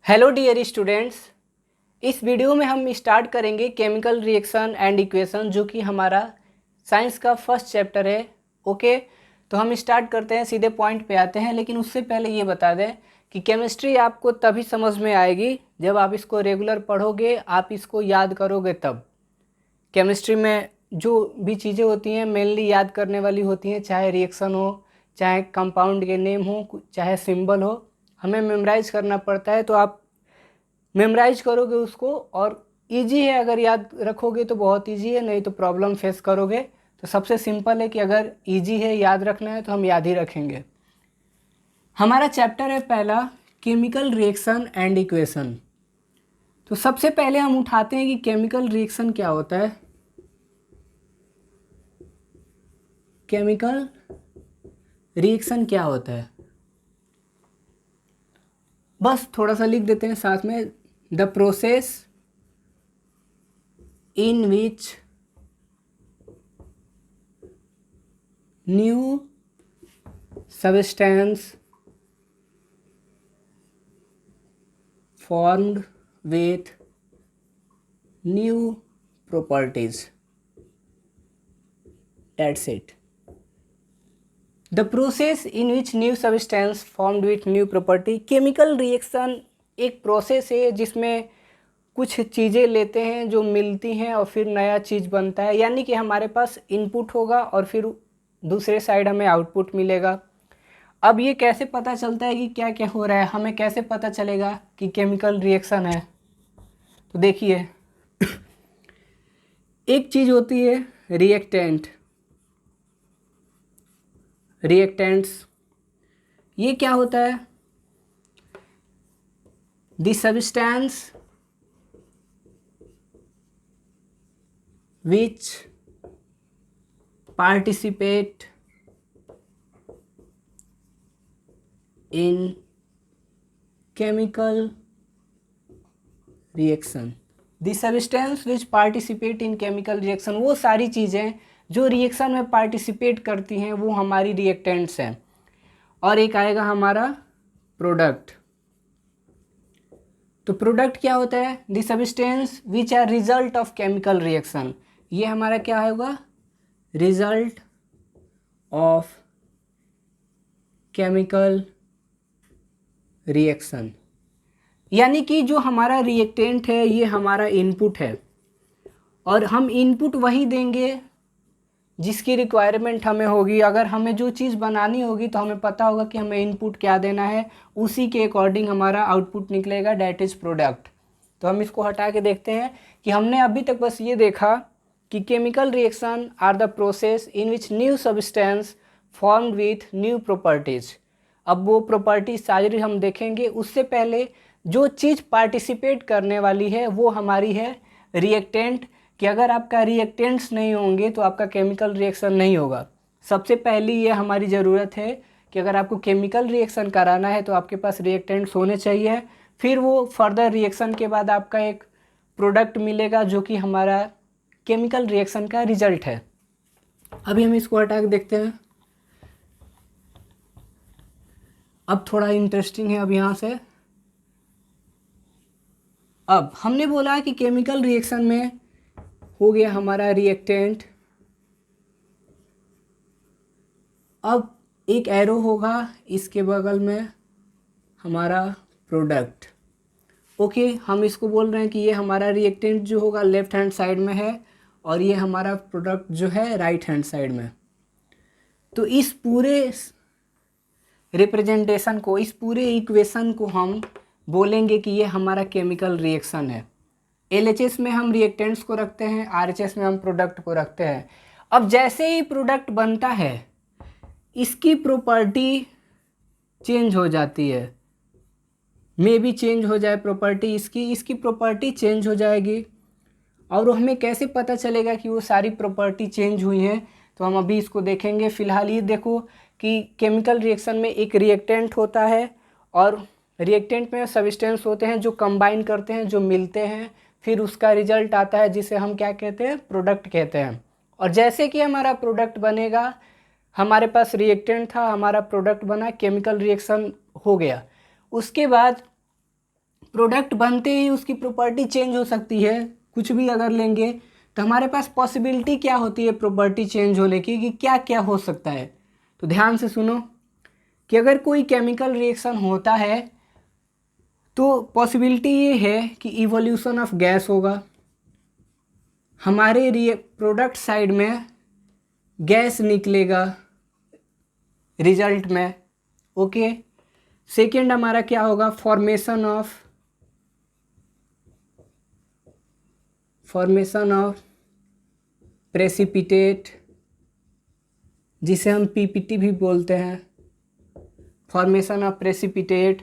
Hello dear students. इस video में हम स्टार्ट करेंगे केमिकल रिएक्शन एंड इक्वेशन, जो कि हमारा साइंस का फर्स्ट चैप्टर है। ओके, तो हम स्टार्ट करते हैं, सीधे पॉइंट पे आते हैं। लेकिन उससे पहले ये बता दें कि केमिस्ट्री आपको तभी समझ में आएगी जब आप इसको रेगुलर पढ़ोगे, आप इसको याद करोगे तब। केमिस्ट्री में जो भी चीज़ें होती हैं मेनली याद करने वाली होती हैं, चाहे रिएक्शन हो, चाहे कंपाउंड के नेम हो, चाहे सिंबल हो, हमें मेमोराइज करना पड़ता है। तो आप मेमोराइज करोगे उसको, और इजी है, अगर याद रखोगे तो बहुत इजी है, नहीं तो प्रॉब्लम फेस करोगे। तो सबसे सिंपल है कि अगर इजी है याद रखना है तो हम याद ही रखेंगे। हमारा चैप्टर है पहला, केमिकल रिएक्शन एंड इक्वेशन। तो सबसे पहले हम उठाते हैं कि केमिकल रिएक्शन क्या होता है। केमिकल रिएक्शन क्या होता है, बस थोड़ा सा लिख देते हैं साथ में। The process in which new substance formed with new properties. That's it. The process in which new substance formed with new property. Chemical reaction एक प्रोसेस है जिसमें कुछ चीज़ें लेते हैं जो मिलती हैं और फिर नया चीज़ बनता है। यानी कि हमारे पास इनपुट होगा और फिर दूसरे साइड हमें आउटपुट मिलेगा। अब ये कैसे पता चलता है कि क्या क्या हो रहा है, हमें कैसे पता चलेगा कि केमिकल रिएक्शन है? तो देखिए, एक चीज़ होती है रिएक्टेंट, रिएक्टेंट्स। ये क्या होता है? The substance which participate in chemical reaction. The substance which participate in chemical reaction, वो सारी चीज़ें जो रिएक्शन में पार्टिसिपेट करती हैं वो हमारी रिएक्टेंट्स हैं। और एक आएगा हमारा प्रोडक्ट। तो प्रोडक्ट क्या होता है? The substance which are result of chemical reaction. ये हमारा क्या होगा? Result of chemical reaction. यानी कि जो हमारा रिएक्टेंट है ये हमारा इनपुट है, और हम इनपुट वही देंगे जिसकी रिक्वायरमेंट हमें होगी। अगर हमें जो चीज़ बनानी होगी तो हमें पता होगा कि हमें इनपुट क्या देना है, उसी के अकॉर्डिंग हमारा आउटपुट निकलेगा, डैट इज़ प्रोडक्ट। तो हम इसको हटा के देखते हैं कि हमने अभी तक बस ये देखा कि chemical reaction are the process in which new substance formed with new properties. अब वो प्रॉपर्टीज सारी हम देखेंगे, उससे पहले जो चीज़ पार्टिसिपेट करने वाली है वो हमारी है रिएक्टेंट। कि अगर आपका रिएक्टेंट्स नहीं होंगे तो आपका केमिकल रिएक्शन नहीं होगा। सबसे पहली ये हमारी ज़रूरत है कि अगर आपको केमिकल रिएक्शन कराना है तो आपके पास रिएक्टेंट्स होने चाहिए। फिर वो फर्दर रिएक्शन के बाद आपका एक प्रोडक्ट मिलेगा जो कि हमारा केमिकल रिएक्शन का रिजल्ट है। अभी हम इसको हटा के देखते हैं। अब थोड़ा इंटरेस्टिंग है, अब यहाँ से अब हमने बोला कि केमिकल रिएक्शन में हो गया हमारा रिएक्टेंट। अब एक एरो होगा इसके बगल में हमारा प्रोडक्ट। ओके, हम इसको बोल रहे हैं कि ये हमारा रिएक्टेंट जो होगा लेफ्ट हैंड साइड में है और ये हमारा प्रोडक्ट जो है राइट हैंड साइड में। तो इस पूरे रिप्रेजेंटेशन को, इस पूरे इक्वेशन को हम बोलेंगे कि ये हमारा केमिकल रिएक्शन है। एलएचएस में हम रिएक्टेंट्स को रखते हैं, आरएचएस में हम प्रोडक्ट को रखते हैं। अब जैसे ही प्रोडक्ट बनता है इसकी प्रॉपर्टी चेंज हो जाती है, मे भी चेंज हो जाए प्रॉपर्टी इसकी प्रॉपर्टी चेंज हो जाएगी। और हमें कैसे पता चलेगा कि वो सारी प्रॉपर्टी चेंज हुई हैं? तो हम अभी इसको देखेंगे। फ़िलहाल ये देखो कि केमिकल रिएक्शन में एक रिएक्टेंट होता है और रिएक्टेंट में सब्सटेंस होते हैं जो कंबाइन करते हैं, जो मिलते हैं, फिर उसका रिजल्ट आता है जिसे हम क्या कहते हैं? प्रोडक्ट कहते हैं। और जैसे कि हमारा प्रोडक्ट बनेगा, हमारे पास रिएक्टेंट था, हमारा प्रोडक्ट बना, केमिकल रिएक्शन हो गया। उसके बाद प्रोडक्ट बनते ही उसकी प्रॉपर्टी चेंज हो सकती है, कुछ भी अगर लेंगे तो हमारे पास पॉसिबिलिटी क्या होती है प्रॉपर्टी चेंज होने की, कि क्या क्या हो सकता है। तो ध्यान से सुनो कि अगर कोई केमिकल रिएक्शन होता है तो पॉसिबिलिटी ये है कि इवोल्यूशन ऑफ गैस होगा, हमारे प्रोडक्ट साइड में गैस निकलेगा रिजल्ट में। ओके, सेकेंड हमारा क्या होगा, फॉर्मेशन ऑफ प्रेसिपिटेट, जिसे हम पीपीटी भी बोलते हैं, formation of precipitate.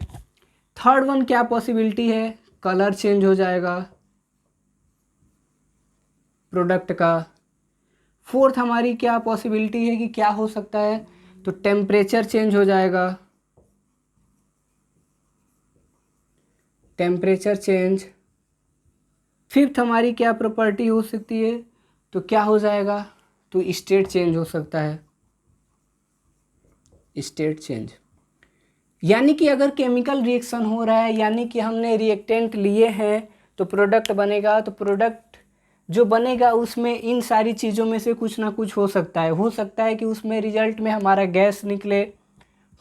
Third one क्या पॉसिबिलिटी है, कलर चेंज हो जाएगा प्रोडक्ट का। फोर्थ हमारी क्या पॉसिबिलिटी है कि क्या हो सकता है, तो टेम्परेचर चेंज हो जाएगा, टेम्परेचर चेंज। फिफ्थ हमारी क्या प्रॉपर्टी हो सकती है, तो क्या हो जाएगा, तो स्टेट चेंज हो सकता है, स्टेट चेंज। यानी कि अगर केमिकल रिएक्शन हो रहा है, यानी कि हमने रिएक्टेंट लिए हैं तो प्रोडक्ट बनेगा, तो प्रोडक्ट जो बनेगा उसमें इन सारी चीज़ों में से कुछ ना कुछ हो सकता है। हो सकता है कि उसमें रिजल्ट में हमारा गैस निकले,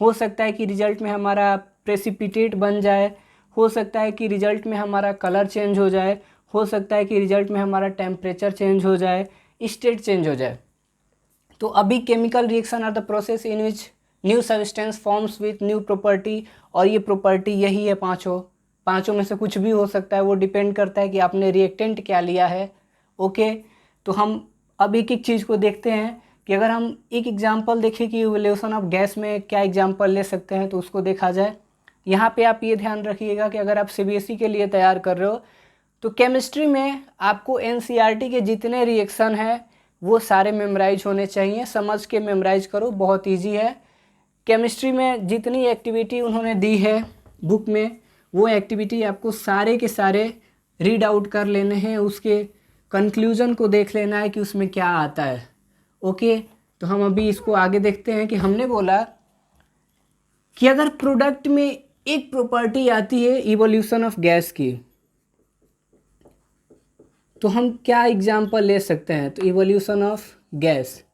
हो सकता है कि रिजल्ट में हमारा प्रेसिपिटेट बन जाए, हो सकता है कि रिजल्ट में हमारा कलर चेंज हो जाए, हो सकता है कि रिजल्ट में हमारा टेम्परेचर चेंज हो जाए, स्टेट चेंज हो जाए। तो अभी chemical reaction are the process in which new substance forms with new property, और ये प्रॉपर्टी यही है पांचों में से कुछ भी हो सकता है, वो डिपेंड करता है कि आपने रिएक्टेंट क्या लिया है। ओके, तो हम अब एक एक चीज़ को देखते हैं कि अगर हम एक एग्जांपल देखें कि इवोल्यूशन ऑफ गैस में क्या एग्जांपल ले सकते हैं, तो उसको देखा जाए। यहाँ पे आप ये ध्यान रखिएगा कि अगर आप सीबीएसई के लिए तैयार कर रहे हो तो केमिस्ट्री में आपको एनसीईआरटी के जितने रिएक्शन हैं वो सारे मेमोराइज होने चाहिए, समझ के मेमोराइज करो, बहुत ईजी है। केमिस्ट्री में जितनी एक्टिविटी उन्होंने दी है बुक में, वो एक्टिविटी आपको सारे के सारे रीड आउट कर लेने हैं, उसके कंक्लूजन को देख लेना है कि उसमें क्या आता है। ओके, तो हम अभी इसको आगे देखते हैं कि हमने बोला कि अगर प्रोडक्ट में एक प्रॉपर्टी आती है इवोल्यूशन ऑफ गैस की, तो हम क्या एग्जाम्पल ले सकते हैं, तो इवोल्यूशन ऑफ गैस।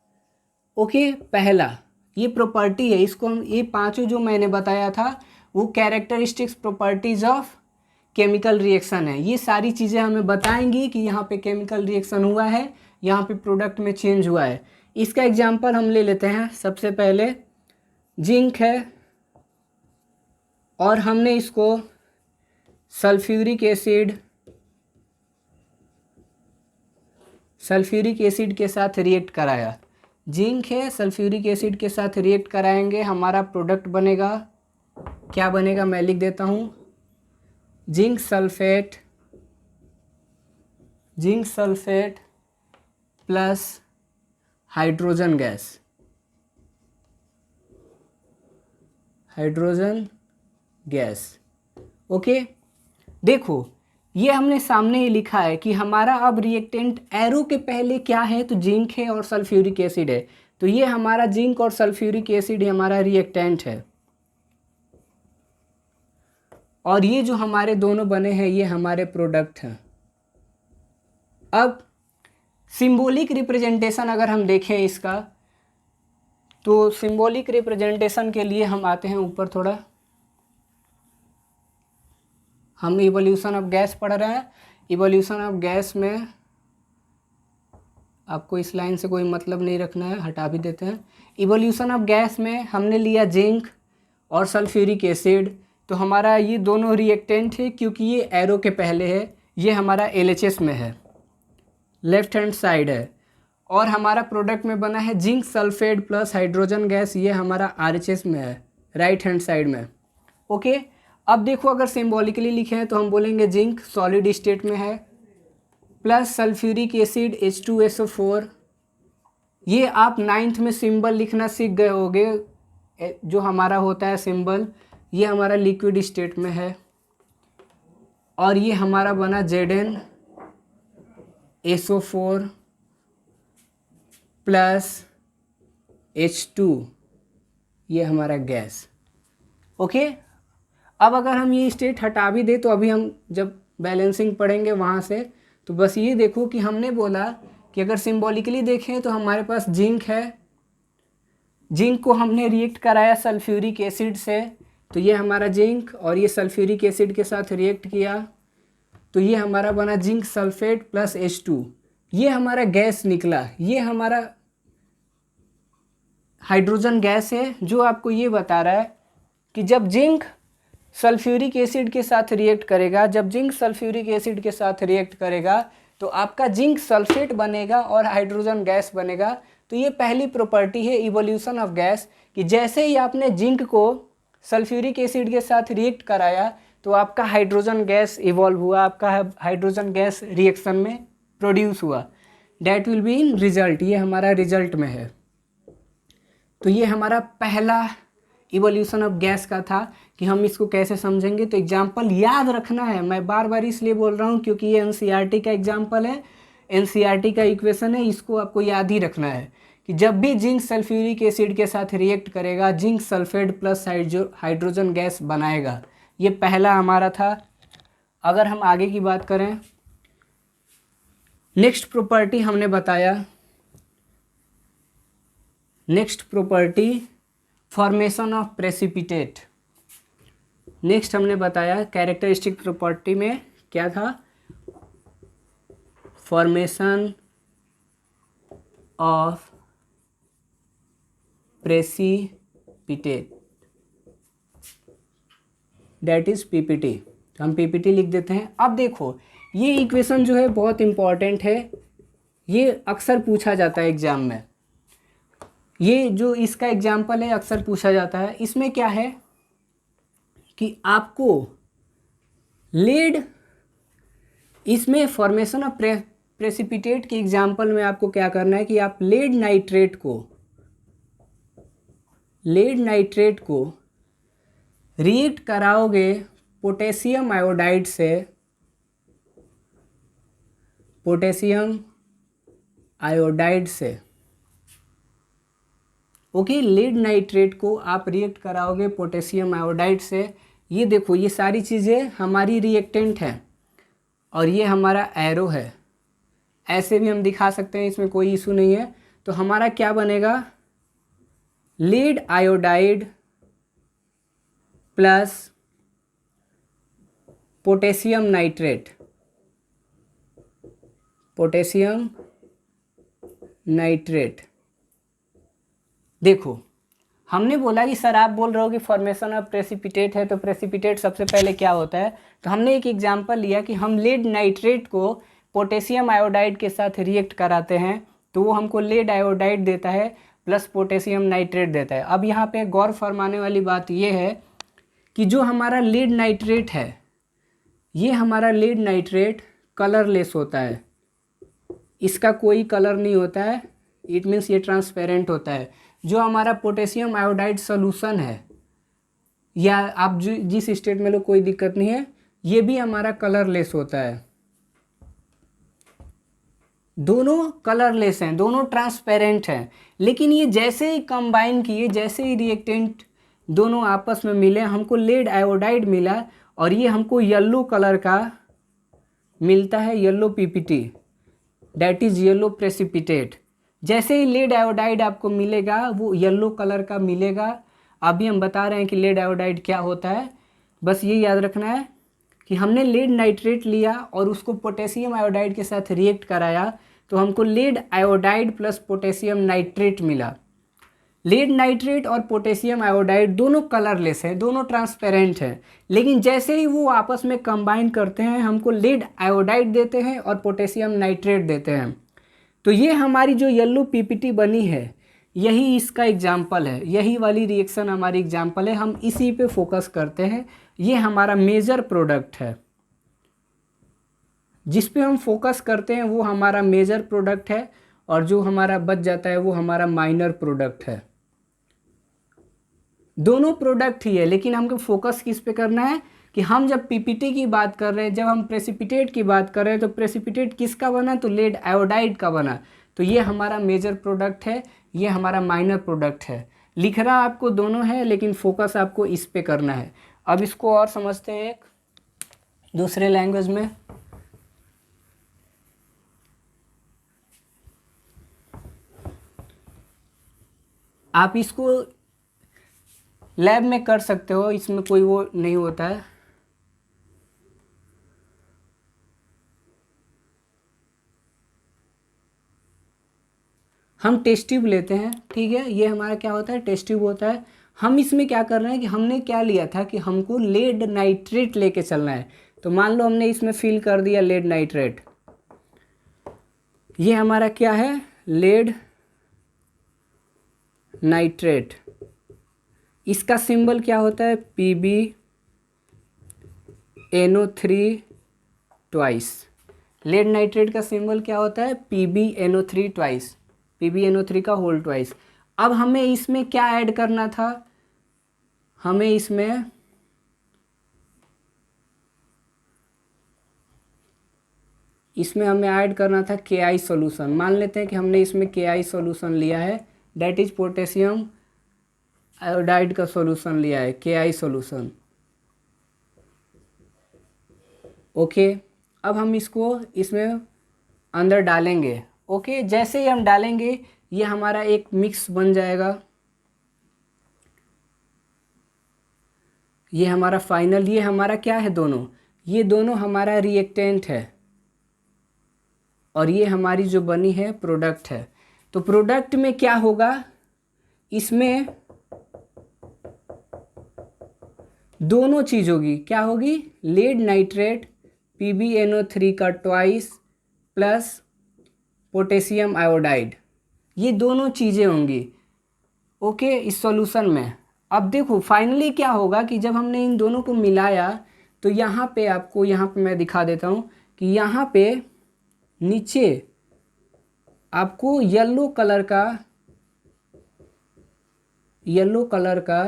ओके, पहला ये प्रॉपर्टी है, इसको हम ये पांचों जो मैंने बताया था वो characteristics properties of chemical reaction है। ये सारी चीज़ें हमें बताएंगी कि यहाँ पे केमिकल रिएक्शन हुआ है, यहाँ पे प्रोडक्ट में चेंज हुआ है। इसका एग्जांपल हम ले लेते हैं। सबसे पहले जिंक है और हमने इसको सल्फ्यूरिक एसिड के साथ रिएक्ट कराया। जिंक है, सल्फ्यूरिक एसिड के साथ रिएक्ट कराएंगे, हमारा प्रोडक्ट बनेगा, क्या बनेगा मैं लिख देता हूँ, zinc sulphate plus hydrogen gas. Okay, देखो ये हमने सामने ही लिखा है कि हमारा अब रिएक्टेंट एरो के पहले क्या है, तो जिंक है और सल्फ्यूरिक एसिड है, तो ये हमारा जिंक और सल्फ्यूरिक एसिड हमारा रिएक्टेंट है, और ये जो हमारे दोनों बने हैं ये हमारे प्रोडक्ट हैं। अब सिंबॉलिक रिप्रेजेंटेशन अगर हम देखें इसका, तो सिंबॉलिक रिप्रेजेंटेशन के लिए हम आते हैं ऊपर थोड़ा। हम इवोल्यूशन ऑफ गैस पढ़ रहे हैं। इवोल्यूशन ऑफ गैस में आपको इस लाइन से कोई मतलब नहीं रखना है, हटा भी देते हैं। इवोल्यूशन ऑफ गैस में हमने लिया जिंक और सल्फ्यूरिक एसिड, तो हमारा ये दोनों रिएक्टेंट है क्योंकि ये एरो के पहले है, ये हमारा LHS में है, लेफ्ट हैंड साइड है, और हमारा प्रोडक्ट में बना है zinc sulphate plus hydrogen gas, ये हमारा RHS में है, राइट हैंड साइड में। ओके, अब देखो अगर सिंबॉलिकली लिखे हैं तो हम बोलेंगे जिंक सॉलिड स्टेट में है प्लस सल्फ्यूरिक एसिड H2SO4। ये आप 9th में सिंबल लिखना सीख गए होगे, जो हमारा होता है सिंबल, ये हमारा लिक्विड स्टेट में है, और ये हमारा बना ZnSO4 प्लस H2, ये हमारा गैस। ओके, अब अगर हम ये स्टेट हटा भी दें तो अभी हम जब बैलेंसिंग पढ़ेंगे वहाँ से, तो बस ये देखो कि हमने बोला कि अगर सिंबॉलिकली देखें तो हमारे पास जिंक है, जिंक को हमने रिएक्ट कराया सल्फ्यूरिक एसिड से, तो ये हमारा जिंक, और ये सल्फ्यूरिक एसिड के साथ रिएक्ट किया तो ये हमारा बना जिंक सल्फेट प्लस H2। ये हमारा गैस निकला, ये हमारा हाइड्रोजन गैस है, जो आपको ये बता रहा है कि जब जिंक सल्फ्यूरिक एसिड के साथ रिएक्ट करेगा, जब जिंक सल्फ्यूरिक एसिड के साथ रिएक्ट करेगा तो आपका जिंक सल्फेट बनेगा और हाइड्रोजन गैस बनेगा। तो ये पहली प्रॉपर्टी है इवोल्यूशन ऑफ गैस, कि जैसे ही आपने जिंक को सल्फ्यूरिक एसिड के साथ रिएक्ट कराया तो आपका हाइड्रोजन गैस इवॉल्व हुआ, आपका हाइड्रोजन गैस रिएक्शन में प्रोड्यूस हुआ। That will be in result, ये हमारा रिजल्ट में है। तो ये हमारा पहला इवोल्यूशन ऑफ गैस का था कि हम इसको कैसे समझेंगे। तो एग्जाम्पल याद रखना है, मैं बार बार इसलिए बोल रहा हूँ क्योंकि ये एनसीईआरटी का एग्जाम्पल है, एनसीईआरटी का इक्वेशन है, इसको आपको याद ही रखना है कि जब भी जिंक सल्फ्यूरिक एसिड के साथ रिएक्ट करेगा zinc sulphate plus hydrogen gas बनाएगा। ये पहला हमारा था। अगर हम आगे की बात करें, नेक्स्ट प्रॉपर्टी हमने बताया, next property formation of precipitate. Next हमने बताया कैरेक्टरिस्टिक प्रॉपर्टी में क्या था, formation of precipitate, that is PPT. तो हम पीपीटी लिख देते हैं। अब देखो ये इक्वेशन जो है बहुत इंपॉर्टेंट है, ये अक्सर पूछा जाता है एग्जाम में। ये जो इसका एग्जाम्पल है अक्सर पूछा जाता है। इसमें क्या है कि आपको लेड, इसमें फॉर्मेशन ऑफ प्रेसिपिटेट के एग्जाम्पल में आपको क्या करना है कि आप लेड नाइट्रेट को रिएक्ट कराओगे पोटेशियम आयोडाइड से, पोटेशियम आयोडाइड से। ओके, लेड नाइट्रेट को आप रिएक्ट कराओगे पोटेशियम आयोडाइड से। ये देखो ये सारी चीज़ें हमारी रिएक्टेंट हैं और ये हमारा एरो है, ऐसे भी हम दिखा सकते हैं, इसमें कोई इशू नहीं है। तो हमारा क्या बनेगा, lead iodide plus potassium nitrate, potassium nitrate. देखो हमने बोला कि सर आप बोल रहे हो कि फॉर्मेशन ऑफ प्रेसिपिटेट है, तो प्रेसिपिटेट सबसे पहले क्या होता है। तो हमने एक एग्जांपल लिया कि हम लेड नाइट्रेट को पोटेशियम आयोडाइड के साथ रिएक्ट कराते हैं तो वो हमको लेड आयोडाइड देता है प्लस पोटेशियम नाइट्रेट देता है। अब यहाँ पे गौर फरमाने वाली बात ये है कि जो हमारा लेड नाइट्रेट है, ये हमारा लेड नाइट्रेट कलरलेस होता है, इसका कोई कलर नहीं होता है, इट मीन्स ये ट्रांसपेरेंट होता है। जो हमारा पोटेशियम आयोडाइड सोल्यूशन है, या आप जिस स्टेट में लो कोई दिक्कत नहीं है, ये भी हमारा कलरलेस होता है। दोनों कलरलेस हैं, दोनों ट्रांसपेरेंट हैं, लेकिन ये जैसे ही कंबाइन किए, जैसे ही रिएक्टेंट दोनों आपस में मिले, हमको लेड आयोडाइड मिला और ये हमको येलो कलर का मिलता है, yellow PPT, that is yellow precipitate. जैसे ही लेड आयोडाइड आपको मिलेगा वो येलो कलर का मिलेगा। अभी हम बता रहे हैं कि लेड आयोडाइड क्या होता है, बस ये याद रखना है कि हमने लेड नाइट्रेट लिया और उसको पोटेशियम आयोडाइड के साथ रिएक्ट कराया तो हमको lead iodide plus potassium nitrate मिला। लेड नाइट्रेट और पोटेशियम आयोडाइड दोनों कलरलेस हैं, दोनों ट्रांसपेरेंट हैं, लेकिन जैसे ही वो आपस में कंबाइन करते हैं हमको लेड आयोडाइड देते हैं और पोटेशियम नाइट्रेट देते हैं। तो ये हमारी जो येलो पीपीटी बनी है यही इसका एग्जाम्पल है, यही वाली रिएक्शन हमारी एग्जाम्पल है, हम इसी पे फोकस करते हैं। ये हमारा मेजर प्रोडक्ट है, जिस पे हम फोकस करते हैं वो हमारा मेजर प्रोडक्ट है और जो हमारा बच जाता है वो हमारा माइनर प्रोडक्ट है। दोनों प्रोडक्ट ही है, लेकिन हमको फोकस किस पे करना है कि हम जब पीपीटी की बात कर रहे हैं, जब हम प्रेसिपिटेट की बात कर रहे हैं, तो प्रेसिपिटेट किसका बना, तो लेड आयोडाइड का बना। तो ये हमारा मेजर प्रोडक्ट है, ये हमारा माइनर प्रोडक्ट है। लिखना आपको दोनों है लेकिन फोकस आपको इस पे करना है। अब इसको और समझते हैं एक दूसरे लैंग्वेज में। आप इसको लैब में कर सकते हो, इसमें कोई वो नहीं होता है। हम टेस्ट ट्यूब लेते हैं, ठीक है, ये हमारा क्या होता है, टेस्ट ट्यूब होता है। हम इसमें क्या कर रहे हैं कि हमने क्या लिया था कि हमको लेड नाइट्रेट लेके चलना है। तो मान लो हमने इसमें फिल कर दिया लेड नाइट्रेट, ये हमारा क्या है, लेड नाइट्रेट। इसका सिंबल क्या होता है, PbNO3 ट्वाइस। लेड नाइट्रेट का सिंबल क्या होता है, PbNO3 ट्वाइस, PbNO3 का होल ट्वाइस। अब हमें इसमें क्या ऐड करना था, हमें इसमें हमें ऐड करना था KI सॉल्यूशन। मान लेते हैं कि हमने इसमें KI सॉल्यूशन लिया है, डेट इज पोटेशियम आयोडाइड का सॉल्यूशन लिया है, KI सॉल्यूशन। ओके, अब हम इसको इसमें अंदर डालेंगे। ओके, जैसे ही हम डालेंगे ये हमारा एक मिक्स बन जाएगा, ये हमारा फाइनल, ये हमारा क्या है, दोनों, ये दोनों हमारा रिएक्टेंट है और ये हमारी जो बनी है प्रोडक्ट है। तो प्रोडक्ट में क्या होगा, इसमें दोनों चीज होगी, क्या होगी, लेड नाइट्रेट PbNO3 का ट्वाइस प्लस पोटेशियम आयोडाइड, ये दोनों चीज़ें होंगी। ओके, इस सॉल्यूशन में। अब देखो फाइनली क्या होगा कि जब हमने इन दोनों को मिलाया तो यहाँ पे आपको, यहाँ पे मैं दिखा देता हूँ कि यहाँ पे नीचे आपको येलो कलर का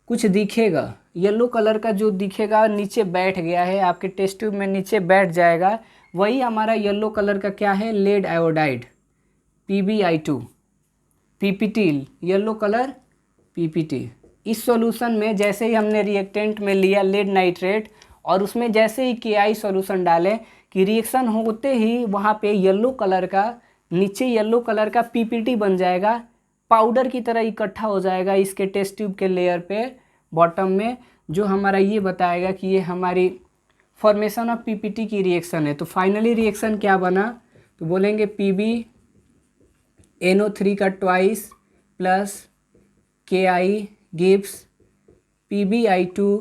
कुछ दिखेगा, येलो कलर का जो दिखेगा नीचे बैठ गया है आपके टेस्ट ट्यूब में, नीचे बैठ जाएगा, वही हमारा येलो कलर का क्या है, lead iodide PbI2, PPT, yellow colour PPT। इस सॉल्यूशन में जैसे ही हमने रिएक्टेंट में लिया लेड नाइट्रेट और उसमें जैसे ही KI सॉल्यूशन डाले कि रिएक्शन होते ही वहाँ पे येलो कलर का, नीचे येलो कलर का PPT बन जाएगा, पाउडर की तरह इकट्ठा हो जाएगा इसके टेस्ट ट्यूब के लेयर पे बॉटम में, जो हमारा ये बताएगा कि ये हमारी फॉर्मेशन ऑफ PPT की रिएक्शन है। तो फाइनली रिएक्शन क्या बना, तो बोलेंगे PbNO3 का twice plus KI gives PbI2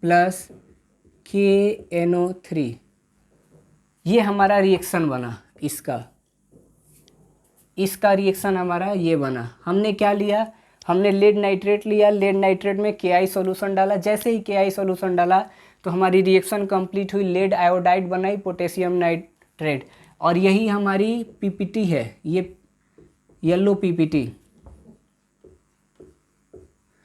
plus KNO3, ये हमारा रिएक्शन बना, इसका रिएक्शन हमारा ये बना। हमने क्या लिया, हमने लेड नाइट्रेट लिया, लेड नाइट्रेट में KI सॉल्यूशन डाला, जैसे ही KI सॉल्यूशन डाला तो हमारी रिएक्शन कंप्लीट हुई, लेड आयोडाइड बनाई पोटेशियम नाइट्रेट, और यही हमारी PPT है, ये येलो PPT,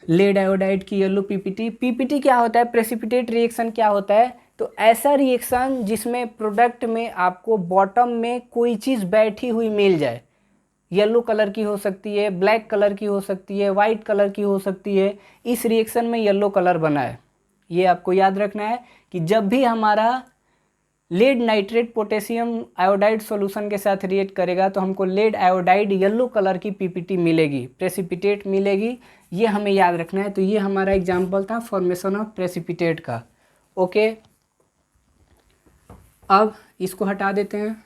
लेड आयोडाइड की येलो PPT क्या होता है, प्रेसिपिटेट रिएक्शन क्या होता है, तो ऐसा रिएक्शन जिसमें प्रोडक्ट में आपको बॉटम में कोई चीज़ बैठी हुई मिल जाए, येलो कलर की हो सकती है, ब्लैक कलर की हो सकती है, वाइट कलर की हो सकती है, इस रिएक्शन में येलो कलर बना है। ये आपको याद रखना है कि जब भी हमारा lead nitrate potassium iodide solution के साथ रिएक्ट करेगा तो हमको लेड आयोडाइड येलो कलर की PPT मिलेगी, प्रेसिपिटेट मिलेगी, ये हमें याद रखना है। तो ये हमारा एग्जाम्पल था फॉर्मेशन ऑफ प्रेसिपिटेट का। ओके, अब इसको हटा देते हैं।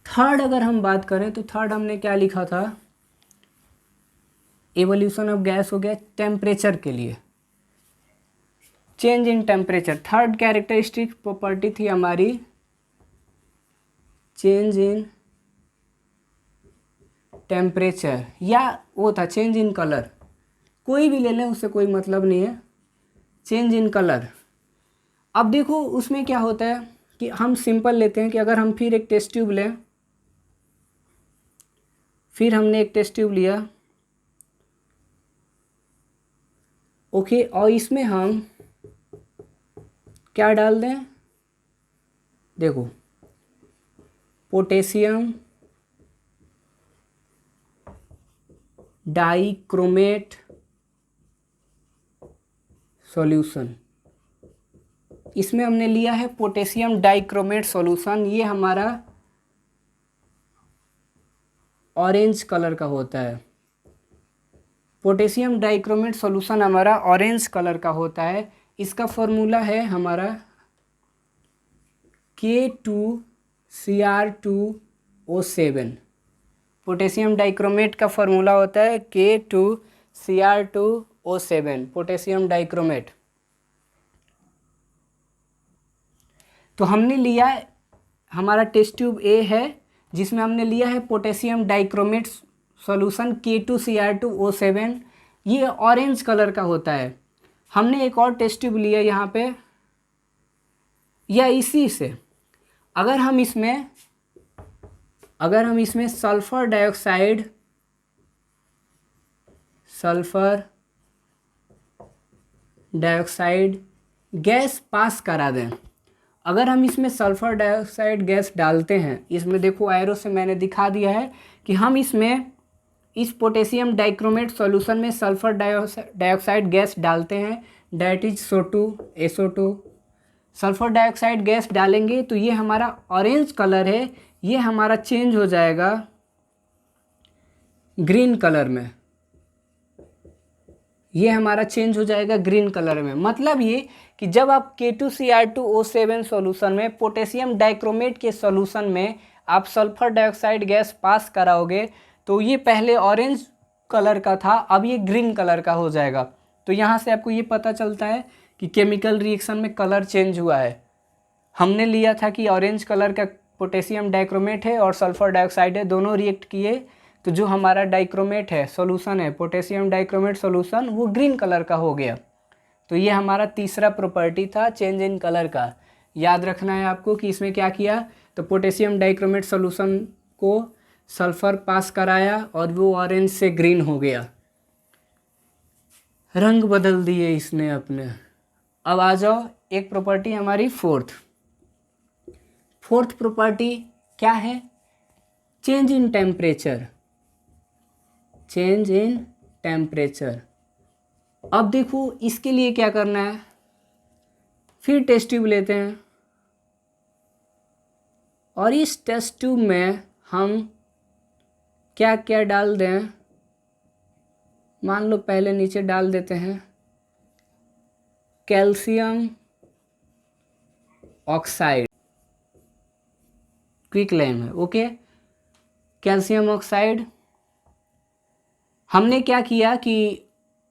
थर्ड अगर हम बात करें तो थर्ड हमने क्या लिखा था, एवोल्यूशन ऑफ गैस हो गया टेम्परेचर के लिए, change in temperature. Third characteristic property थी हमारी चेंज इन टेम्परेचर, या वो था चेंज इन कलर, कोई भी ले लें उससे कोई मतलब नहीं है, चेंज इन कलर। अब देखो उसमें क्या होता है कि हम सिंपल लेते हैं कि अगर हम फिर एक टेस्ट ट्यूब लें, फिर हमने एक टेस्ट ट्यूब लिया, ओके, और इसमें हम क्या डाल दें, देखो पोटेशियम डाइक्रोमेट सॉल्यूशन, इसमें हमने लिया है पोटेशियम डाइक्रोमेट सॉल्यूशन। ये हमारा ऑरेंज कलर का होता है। पोटेशियम डाइक्रोमेट सॉल्यूशन हमारा ऑरेंज कलर का होता है। इसका फॉर्मूला है हमारा K2Cr2O7। पोटेशियम डाइक्रोमेट का फॉर्मूला होता है K2Cr2O7, पोटेशियम डाइक्रोमेट। तो हमने लिया, हमारा टेस्ट ट्यूब ए है जिसमें हमने लिया है पोटेशियम डाइक्रोमेट सॉल्यूशन K2Cr2O7। ये ऑरेंज कलर का होता है। हमने एक और टेस्ट ट्यूब लिया यहाँ पे, या इसी से अगर हम इसमें सल्फर डाइऑक्साइड गैस पास करा दें, अगर हम इसमें सल्फर डाइऑक्साइड गैस डालते हैं, इसमें देखो एरो से मैंने दिखा दिया है कि हम इसमें इस पोटेशियम डाइक्रोमेट सॉल्यूशन में सल्फर डाइऑक्साइड गैस डालते हैं, that is SO2। Sulphur dioxide gas डालेंगे तो ये हमारा ऑरेंज कलर है, ये हमारा चेंज हो जाएगा ग्रीन कलर में। ये हमारा चेंज हो जाएगा ग्रीन कलर में। मतलब ये कि जब आप K2Cr2O7 सॉल्यूशन में, पोटेशियम डाइक्रोमेट के सॉल्यूशन में आप सल्फर डाइऑक्साइड गैस पास कराओगे तो ये पहले ऑरेंज कलर का था, अब ये ग्रीन कलर का हो जाएगा। तो यहाँ से आपको ये पता चलता है कि केमिकल रिएक्शन में कलर चेंज हुआ है। हमने लिया था कि ऑरेंज कलर का पोटेशियम डाइक्रोमेट है और सल्फर डाइऑक्साइड है, दोनों रिएक्ट किए तो जो हमारा डाइक्रोमेट है सॉल्यूशन है, पोटेशियम डाइक्रोमेट सॉल्यूशन, वो ग्रीन कलर का हो गया। तो ये हमारा तीसरा प्रॉपर्टी था चेंज इन कलर का। याद रखना है आपको कि इसमें क्या किया, तो पोटेशियम डाइक्रोमेट सॉल्यूशन को सल्फर पास कराया और वो ऑरेंज से ग्रीन हो गया, रंग बदल दिए इसने अपने। अब आ जाओ एक प्रॉपर्टी हमारी फोर्थ प्रॉपर्टी क्या है, चेंज इन टेम्परेचर। अब देखो इसके लिए क्या करना है, फिर टेस्ट ट्यूब लेते हैं और इस टेस्ट ट्यूब में हम क्या क्या डाल दें, मान लो पहले नीचे डाल देते हैं कैल्शियम ऑक्साइड, क्विक लाइम है, ओके। कैल्शियम ऑक्साइड हमने क्या किया कि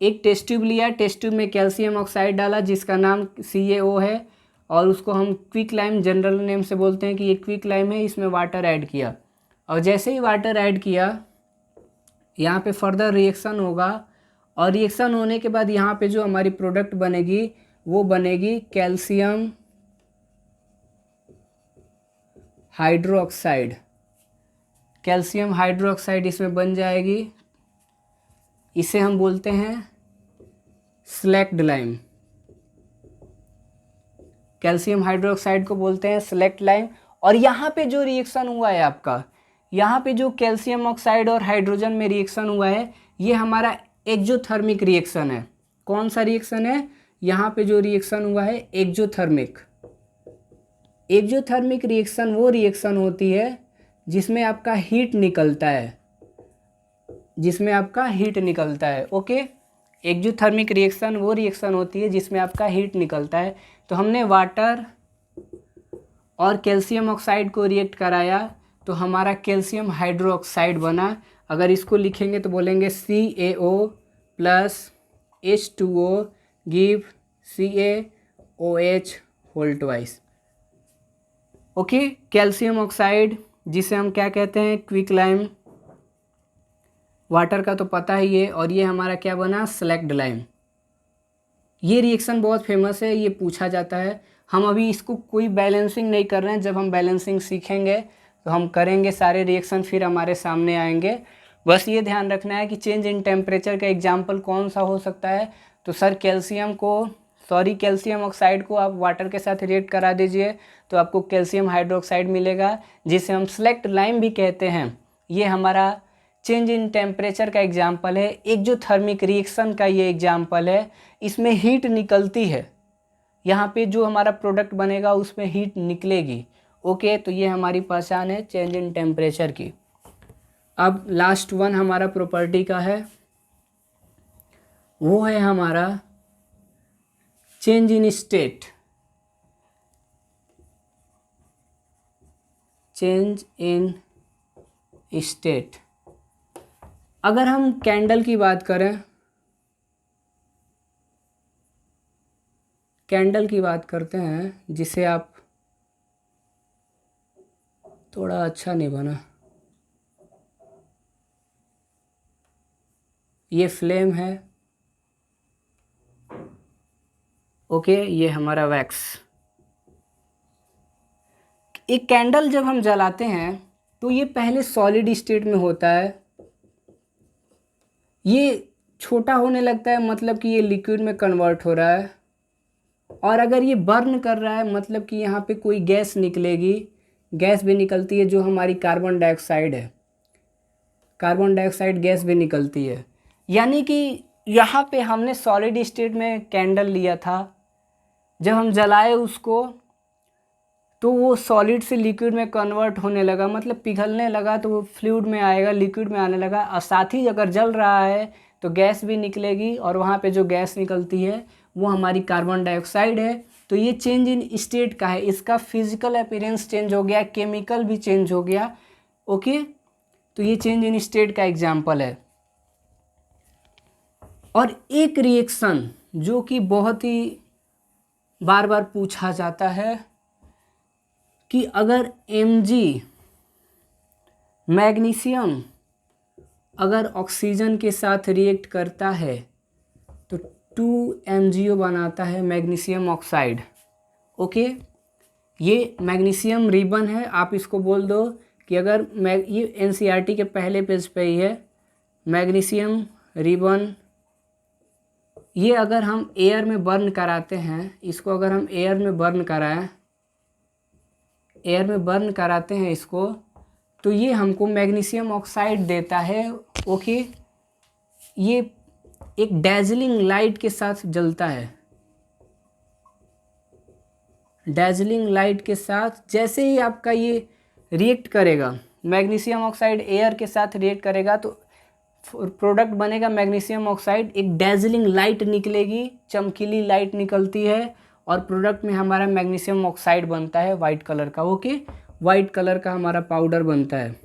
एक टेस्ट ट्यूब लिया, टेस्ट ट्यूब में कैल्शियम ऑक्साइड डाला जिसका नाम CaO है, और उसको हम क्विक लाइम जनरल नेम से बोलते हैं कि ये क्विक लाइम है। इसमें वाटर ऐड किया और जैसे ही वाटर ऐड किया यहाँ पे फर्दर रिएक्शन होगा, और रिएक्शन होने के बाद यहाँ पे जो हमारी प्रोडक्ट बनेगी वो बनेगी कैल्शियम हाइड्रोक्साइड। कैल्शियम हाइड्रोक्साइड इसमें बन जाएगी, इसे हम बोलते हैं स्लैक्ड लाइम। कैल्शियम हाइड्रोक्साइड को बोलते हैं स्लैक्ड लाइम। और यहाँ पे जो रिएक्शन हुआ है आपका, यहाँ पे जो कैल्शियम ऑक्साइड और हाइड्रोजन में रिएक्शन हुआ है, ये हमारा एक्जोथर्मिक रिएक्शन है। कौन सा रिएक्शन है, यहाँ पे जो रिएक्शन हुआ है एक्जोथर्मिक। एक्जोथर्मिक रिएक्शन वो रिएक्शन होती है जिसमें आपका हीट निकलता है, ओके। एक्जोथर्मिक रिएक्शन वो रिएक्शन होती है जिसमें आपका हीट निकलता है। तो हमने वाटर और कैल्शियम ऑक्साइड को रिएक्ट कराया तो हमारा कैल्शियम हाइड्रोक्साइड बना। अगर इसको लिखेंगे तो बोलेंगे CaO plus H2O give CaOH whole twice, okay. Calcium oxide जिसे हम क्या कहते हैं, क्विक लाइम। वाटर का तो पता ही है, और ये हमारा क्या बना, स्लैक्ड लाइम। ये रिएक्शन बहुत फेमस है, ये पूछा जाता है। हम अभी इसको कोई बैलेंसिंग नहीं कर रहे हैं, जब हम बैलेंसिंग सीखेंगे तो हम करेंगे सारे रिएक्शन, फिर हमारे सामने आएंगे। बस ये ध्यान रखना है कि चेंज इन टेम्परेचर का एग्जाम्पल कौन सा हो सकता है। तो सर कैल्शियम ऑक्साइड को आप वाटर के साथ रिएक्ट करा दीजिए तो आपको कैल्शियम हाइड्रोक्साइड मिलेगा, जिसे हम स्लैक्ड लाइम भी कहते हैं। ये हमारा चेंज इन टेम्परेचर का एग्जाम्पल है। एक जो थर्मिक रिएक्शन का ये एग्जाम्पल है, इसमें हीट निकलती है, यहाँ पे जो हमारा प्रोडक्ट बनेगा उसमें हीट निकलेगी। ओके, तो ये हमारी पहचान है चेंज इन टेम्परेचर की। अब लास्ट वन हमारा प्रॉपर्टी का है, वो है हमारा change in state. Change in state. अगर हम कैंडल की बात करें, कैंडल की बात करते हैं, जिसे आप थोड़ा अच्छा नहीं बना, ये फ्लेम है। ओके, ये हमारा वैक्स। एक कैंडल जब हम जलाते हैं तो ये पहले सॉलिड स्टेट में होता है, ये छोटा होने लगता है, मतलब कि ये लिक्विड में कन्वर्ट हो रहा है। और अगर ये बर्न कर रहा है, मतलब कि यहाँ पे कोई गैस निकलेगी, गैस भी निकलती है जो हमारी कार्बन डाइऑक्साइड है, कार्बन डाइऑक्साइड गैस भी निकलती है। यानी कि यहाँ पे हमने सॉलिड स्टेट में कैंडल लिया था, जब हम जलाए उसको तो वो सॉलिड से लिक्विड में कन्वर्ट होने लगा, मतलब पिघलने लगा, तो वो फ्लूइड में आएगा, लिक्विड में आने लगा। और साथ ही अगर जल रहा है तो गैस भी निकलेगी, और वहाँ पे जो गैस निकलती है वो हमारी कार्बन डाइऑक्साइड है। तो ये चेंज इन स्टेट का है, इसका फिजिकल अपीयरेंस चेंज हो गया, केमिकल भी चेंज हो गया। ओके, तो ये चेंज इन स्टेट का एग्जाम्पल है। और एक रिएक्शन जो कि बहुत ही बार बार पूछा जाता है कि अगर Mg मैग्नीशियम अगर ऑक्सीजन के साथ रिएक्ट करता है तो 2MgO बनाता है मैग्नीशियम ऑक्साइड। ओके, ये मैग्नीशियम रिबन है, आप इसको बोल दो कि अगर ये NCERT के पहले पेज पे ही है, मैग्नीशियम रिबन। ये अगर हम एयर में बर्न कराते हैं, इसको अगर हम एयर में बर्न कराएं, एयर में बर्न कराते हैं इसको, तो ये हमको मैग्नीशियम ऑक्साइड देता है। ओके, ये एक डैजलिंग लाइट के साथ जलता है, डैजलिंग लाइट के साथ। जैसे ही आपका ये रिएक्ट करेगा, मैग्नीशियम ऑक्साइड एयर के साथ रिएक्ट करेगा, तो प्रोडक्ट बनेगा मैग्नीशियम ऑक्साइड। एक डैजलिंग लाइट निकलेगी, चमकीली लाइट निकलती है, और प्रोडक्ट में हमारा मैग्नीशियम ऑक्साइड बनता है वाइट कलर का। ओके, वाइट कलर का हमारा पाउडर बनता है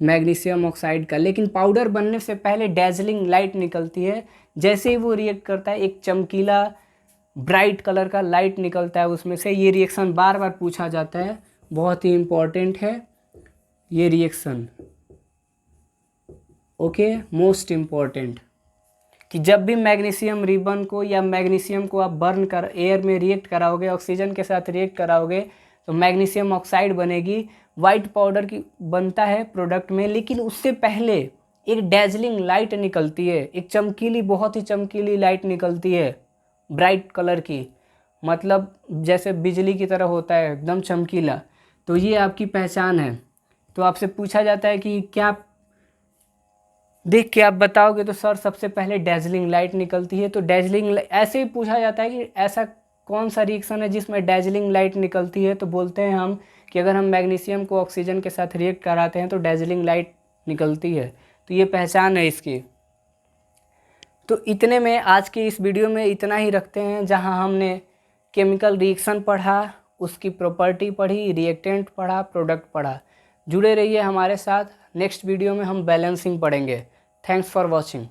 मैग्नीशियम ऑक्साइड का। लेकिन पाउडर बनने से पहले डैजलिंग लाइट निकलती है, जैसे ही वो रिएक्ट करता है एक चमकीला ब्राइट कलर का लाइट निकलता है उसमें से। ये रिएक्शन बार बार पूछा जाता है, बहुत ही इम्पॉर्टेंट है ये रिएक्शन। ओके, मोस्ट इम्पॉर्टेंट, कि जब भी मैग्नीशियम रिबन को या मैग्नीशियम को आप बर्न कर एयर में रिएक्ट कराओगे, ऑक्सीजन के साथ रिएक्ट कराओगे, तो मैग्नीशियम ऑक्साइड बनेगी, वाइट पाउडर की बनता है प्रोडक्ट में। लेकिन उससे पहले एक डैजलिंग लाइट निकलती है, एक चमकीली, बहुत ही चमकीली लाइट निकलती है ब्राइट कलर की, मतलब जैसे बिजली की तरह होता है, एकदम चमकीला। तो ये आपकी पहचान है। तो आपसे पूछा जाता है कि क्या देख के आप बताओगे, तो सर सबसे पहले डैजलिंग लाइट निकलती है। तो डैजलिंग ऐसे ही पूछा जाता है कि ऐसा कौन सा रिएक्शन है जिसमें डैजलिंग लाइट निकलती है, तो बोलते हैं हम कि अगर हम मैग्नीशियम को ऑक्सीजन के साथ रिएक्ट कराते हैं तो डैजलिंग लाइट निकलती है। तो ये पहचान है इसकी। तो इतने में आज के इस वीडियो में इतना ही रखते हैं, जहां हमने केमिकल रिएक्शन पढ़ा, उसकी प्रॉपर्टी पढ़ी, रिएक्टेंट पढ़ा, प्रोडक्ट पढ़ा। जुड़े रहिए हमारे साथ। नेक्स्ट वीडियो में हम बैलेंसिंग पढ़ेंगे। Thanks for watching.